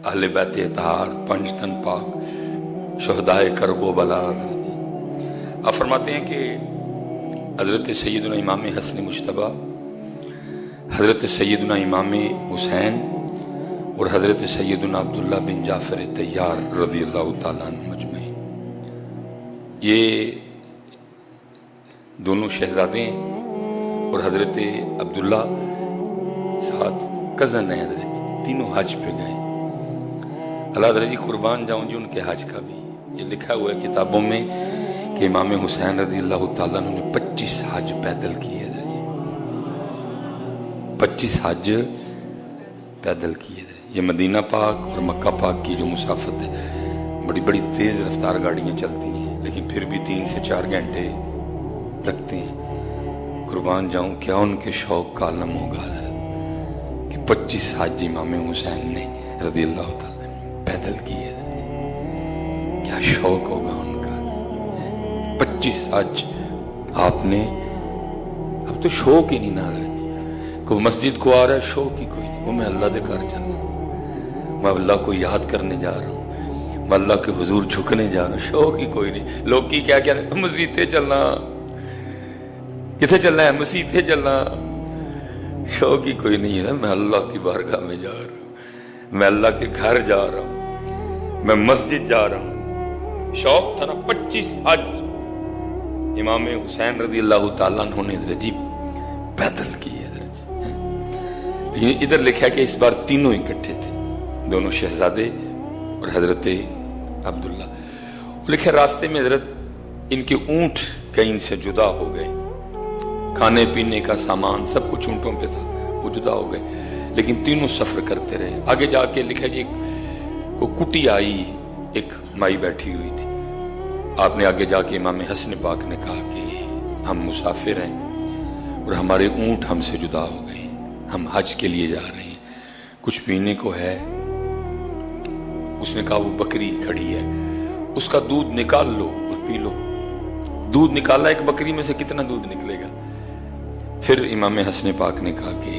अहले बैत इत्हार, पंज तन पाक, शुहदाए करबो बला। आप फरमाते हैं कि हजरत सैयदना इमाम हसन मुश्तबा, हजरत सैयदना इमाम हुसैन और हजरत सैयदना अब्दुल्ला बिन जाफर तैयार रज़ियल्लाहु ताला अन्हु मजमईन, ये दोनों शहजादे और हजरत अब्दुल्ला साथ कज़न हैं हजरत, तीनों हज पे गए। अल्लाह हजरत जी कुर्बान जाऊं जी उनके हज का भी ये लिखा हुआ है किताबों में कि इमाम हुसैन रज़ियल्लाहु ताला अन्हु ने 25 हज पैदल किए हजरत जी, 25 हज पैदल किए। ये मदीना पाक और मक्का पाक की जो मुसाफत है, बड़ी बड़ी तेज रफ्तार गाड़ियां चलती हैं, लेकिन फिर भी 3 से 4 घंटे लगते हैं। कुर्बान जाऊं क्या उनके शौक का आलम होगा हजरत कि 25 हज इमाम हुसैन ने रज़ियल्लाहु ताला पैदल किए। क्या शौक होगा उनका, 25 हज आपने। अब तो शौक ही नहीं ना, कोई मस्जिद को आ रहा है शौक ही कोई नहीं, वो मैं अल्लाह के घर चल रहा हूँ, मैं अल्लाह को याद करने जा रहा हूँ, मैं अल्लाह के हुजूर झुकने जा रहा हूँ, शौक ही कोई नहीं। लोग की क्या क्या मस्जिद चलना, किथे चलना है, मस्जिद चलना, शौक ही कोई नहीं है। मैं अल्लाह की बारगाह में जा रहा हूँ, मैं अल्लाह के घर जा रहा हूँ, मैं मस्जिद जा रहा हूँ। शौक था ना। 25 हज इमाम हुसैन रज़ियल्लाहु ताला अन्हु ने जी पैदल किए। लेकिन इधर लिखा है कि इस बार तीनों इकट्ठे थे, दोनों शहजादे और हजरत अब्दुल्ला। लिखा रास्ते में हजरत इनके ऊंट कहीं इनसे जुदा हो गए, खाने पीने का सामान सब कुछ ऊंटों पे था, वो जुदा हो गए, लेकिन तीनों सफर करते रहे। आगे जाके लिखा जी को कुटी आई, एक माई बैठी हुई थी। आपने आगे जाके इमाम हसन पाक ने कहा कि हम मुसाफिर हैं और हमारे ऊंट हमसे जुदा हो गए, हम हज के लिए जा रहे हैं, कुछ पीने को है। उसने कहा वो बकरी खड़ी है, उसका दूध निकाल लो और पी लो। दूध निकाला, एक बकरी में से कितना दूध निकलेगा। फिर इमाम हसन पाक ने कहा कि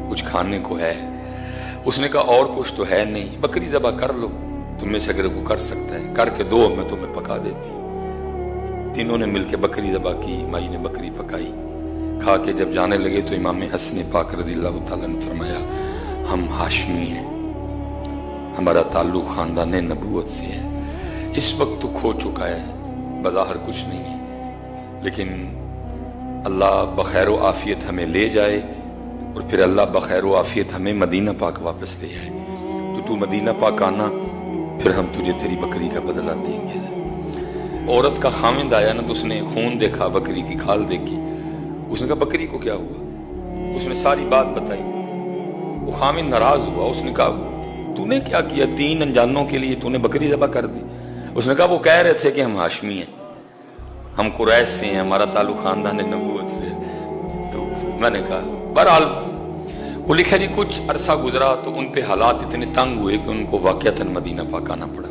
कुछ खाने को है। उसने कहा और कुछ तो है नहीं, बकरी ज़बह कर लो, तुम्हें से अगर वो कर सकता है करके दो, मैं तुम्हें पका देती। तीनों ने मिलकर बकरी ज़बह की, माई ने बकरी पकाई। खा के जब जाने लगे तो इमाम हसन पाक रज़ियल्लाहु ताला ने फरमाया हम हाशमी हैं, हमारा ताल्लुक खानदान नबूवत से है। इस वक्त तो खो चुका है, बज़ाहिर कुछ नहीं है, लेकिन अल्लाह बखैर व आफियत हमें ले जाए और फिर अल्लाह बखैर व आफियत हमें मदीना पाक वापस ले आए। तो तू मदीना पाक आना, फिर हम तुझे तेरी बकरी का बदला देंगे। औरत का खामिंद आया ना, तो उसने खून देखा, बकरी की खाल देखी, उसने कहा बकरी को क्या हुआ। उसने सारी बात बताई। वो खामिंद नाराज हुआ, उसने कहा तूने क्या किया, 3 अनजानों के लिए तूने बकरी ज़बह कर दी। उसने कहा वो कह रहे थे कि हम हाशमी हैं, हम कुरैश से हैं, हमारा ताल्लुक खानदान नबूवत से है। तो मैंने कहा बहरहाल वो लिखा जी कुछ अरसा गुजरा तो उन पे हालात इतने तंग हुए कि उनको वाक़यातन मदीना पाक आना पड़ा।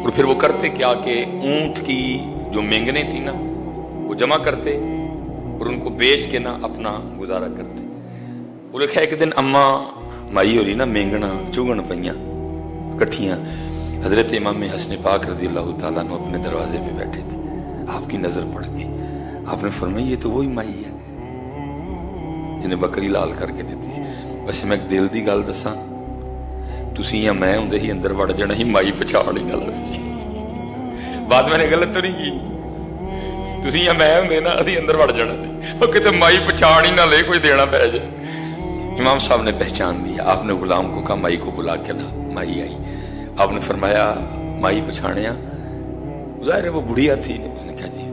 और फिर वो करते क्या कि ऊंट की जो मेंगने थी ना वो जमा करते और उनको बेच के ना अपना गुजारा करते। वो लिखा एक दिन अम्मा माई हो रही ना मेंगना चुगन पईयां कट्ठियां। हजरत इमाम हसन पाक रज़ियल्लाहु ताला अन्हु अपने दरवाजे पे बैठे थे, आपकी नजर पड़ गई। आपने फरमाया ये तो वही माई है जिन्हें बकरी लाल करके दी थी। वैसे मैं एक दिल दी गल दसा, तुसी या मैं हुंदे ही अंदर वड़ जाना ही, माई पछाण ही ना लगी। बात मैंने गलत तो नहीं की, तुसी या मैं हुंदे ना असी अंदर वड़ जाना सी, और किते माई पछाण ही ना ले, कोई देना पै जाए। इमाम साहब ने पहचान दिया। आपने गुलाम को कहा माई को बुला के ला। माई आई। आपने फरमाया माई पछाणिया, ज़ाहिर है वो बुढ़िया थी। उसने कहा जी।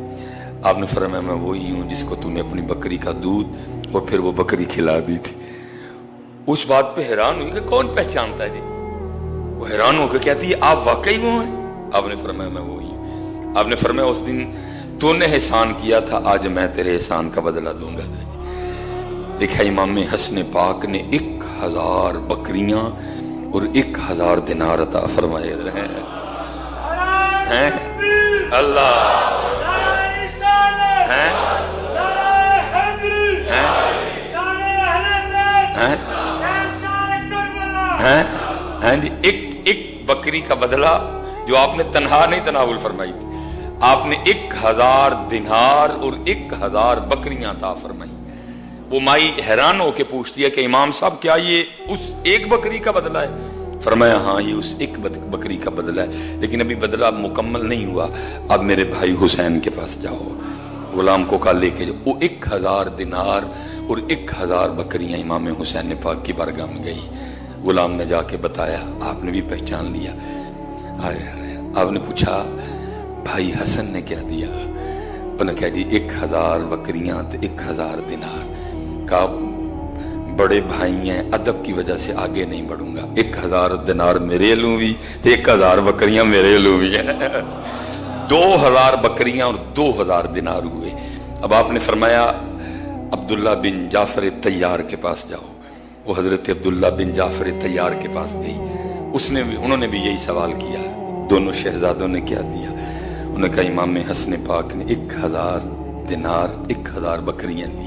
आपने फरमाया मैं वही हूँ जिसको तूने अपनी बकरी का दूध और फिर वो बकरी खिला दी थी। उस बात पे हैरान हुई कि कौन पहचानता है जी। वो हैरान होकर कहती है आप वाकई वो हैं। आपने फरमाया मैं वही हूँ। आपने फरमाया उस दिन तूने एहसान किया था, आज मैं तेरे एहसान का बदला दूंगा। लिखा इमाम हसन पाक ने 1000 बकरियां और 1000 दिनार अता फरमाए हैं। अल्लाह हैं हैं हैं ہیں جی ایک بکری کا بدلہ جو آپ نے تنہا نہیں تناول فرمائی تھی، آپ نے 1000 دینار اور 1000 بکریاں عطا فرمائی۔ وہ مائی حیران ہو کے پوچھتی ہے کہ امام صاحب کیا یہ اس ایک بکری کا بدلہ ہے؟ فرمایا ہاں یہ اس ایک بکری کا بدلہ ہے، لیکن ابھی بدلہ مکمل نہیں ہوا، اب میرے بھائی حسین کے پاس جاؤ، غلام کو کہا لے کے جاؤ۔ وہ 1000 دینار اور 1000 بکریاں امام حسین پاک کی بارگاہ میں گئی۔ غلام نے جا کے بتایا، آپ نے بھی پہچان لیا۔ آپ نے پوچھا بھائی حسن نے کیا دیا؟ انہوں نے کہا جی 1000 بکریاں تو 1000 دینار۔ کہا بڑے بھائی ہیں، ادب کی وجہ سے آگے نہیں بڑھوں گا، 1000 دینار میرے لوں بھی تو 1000 بکریاں میرے لوں بھی ہیں۔ 2000 بکریاں اور 2000 دینار ہوئے۔ اب آپ نے فرمایا عبداللہ بن جعفر طیار کے پاس جاؤ۔ وہ حضرت عبداللہ بن جعفر طیار کے پاس گئی، انہوں نے بھی یہی سوال کیا، دونوں شہزادوں نے کیا دیا؟ انہوں نے کہا امام حسن پاک نے 1000 دینار 1000 بکریاں دی۔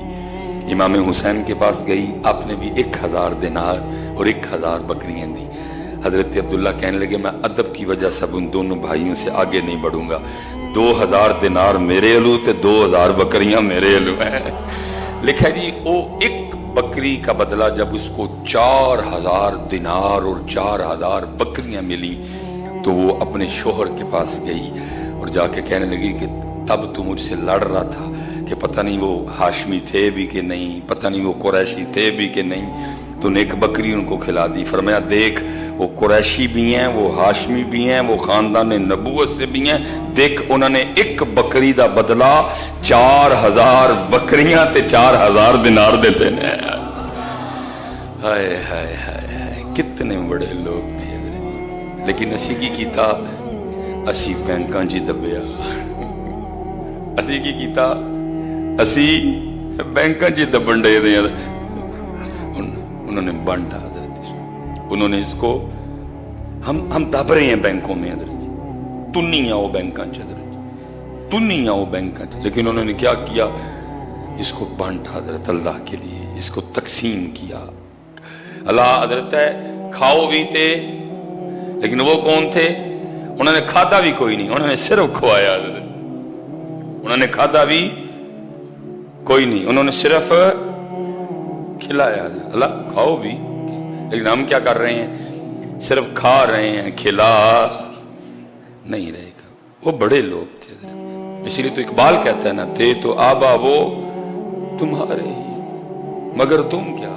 امام حسین کے پاس گئی، آپ نے بھی 1000 دینار اور 1000 بکریاں دی۔ حضرت عبداللہ کہنے لگے میں ادب کی وجہ سے ان دونوں بھائیوں سے آگے نہیں بڑھوں گا، 2000 دینار میرے علو تے 2000 بکریاں میرے علو ہیں۔ لکھا جی وہ ایک بکری کا بدلہ جب اس کو 4000 دینار اور 4000 بکریاں ملی تو وہ اپنے شوہر کے پاس گئی اور جا کے کہنے لگی کہ تب تو مجھ سے لڑ رہا تھا کہ پتہ نہیں وہ ہاشمی تھے بھی کہ نہیں، پتہ نہیں وہ قریشی تھے بھی کہ نہیں، تو نے ایک بکری ان کو کھلا دی۔ فرمایا دیکھ وہ قریشی بھی ہیں، وہ ہاشمی بھی ہیں، وہ خاندان نبوت سے بھی ہیں، دیکھ انہوں نے ایک بکری دا بدلہ 4000 بکریاں تے 4000 دینار دیتے ہیں۔ ہائے ہائے ہائے کتنے بڑے لوگ تھے حضرت، لیکن اسی کی کیتا، اسی بینکاں جی دبیا، اسی کی کیتا، اسی بینکاں جی دبن دے دیں۔ انہوں نے بانٹا حضرت، انہوں نے اس کو ہم دب رہے ہیں بینکوں میں حضرت، تنیاں وہ بینکاں چ حضرت، تنیاں وہ بینکاں چ، لیکن انہوں نے کیا کیا؟ اس کو بانٹا حضرت اللہ کے لیے، اس کو تقسیم کیا۔ اللہ حضرت ہے کھاؤ بھی تھے، لیکن وہ کون تھے؟ انہوں نے کھادا بھی کوئی نہیں، انہوں نے صرف کھوایا حضرت، انہوں نے کھادا بھی کوئی نہیں، انہوں نے صرف کھلایا حضرت۔ اللہ کھاؤ بھی، لیکن ہم کیا کر رہے ہیں؟ صرف کھا رہے ہیں، کھلا نہیں رہے گا۔ وہ بڑے لوگ تھے حضرت، اسی لیے تو اقبال کہتا ہے نا، تھے تو آبا وہ تمہارے ہی مگر تم کیا